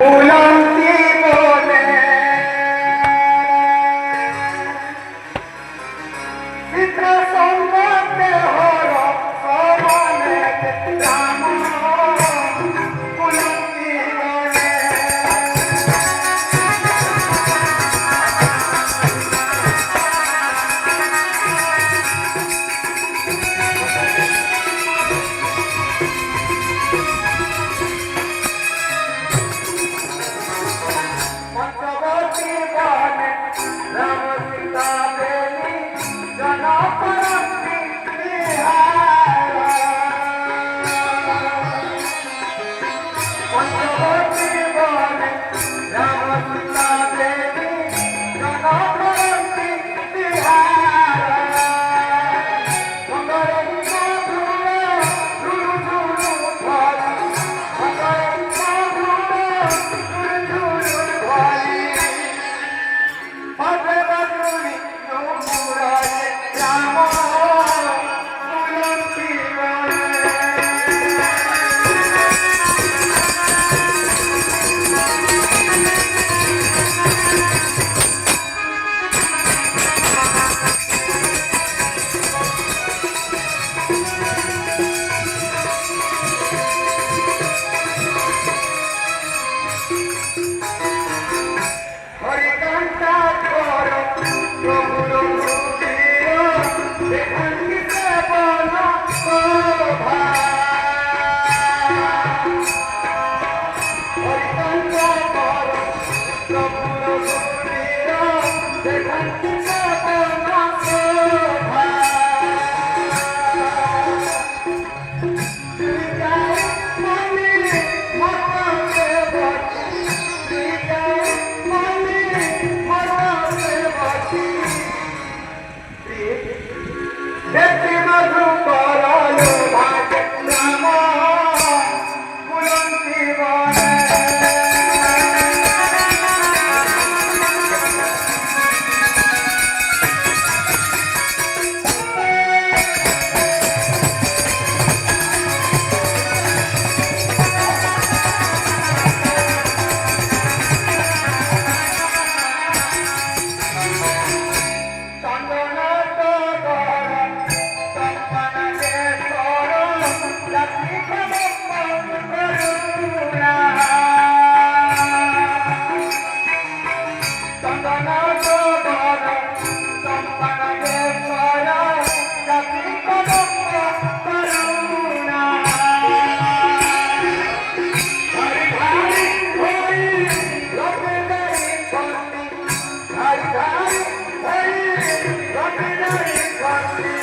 फुलांची बोले चित्र सौंदर्य होरो सोने राम फुलांची बोले पंचवटी बने राम सीता देवी जनपरंती बिहार पंचवटी बने राम सीता देवी जनपरंती बिहार मंगलम झुलू झुलू भाई मंगलम झुलू झुलू भाई भद्रगुणी नुपुराय राम फुलंची बोले हरिकंठा करो प्रभुर मुदिर देखंति से बनो शोभा हरिकंठा करो प्रभुर मुदिर देखंति से बनो शोभा श्रीजाय मंदिर माता देवकी श्रीजाय मंदिर माता देवकी देखी मधु करालो भाग्य राम फुलंची बोले चंदन टगर संपन केशर लक्ष्मी कदम करुणा चंदन टगर संपन केशर लक्ष्मी कदम करुणा हरि हरि होई लक्ष्मी छंदी हरि हरि होई लक्ष्मी छंदी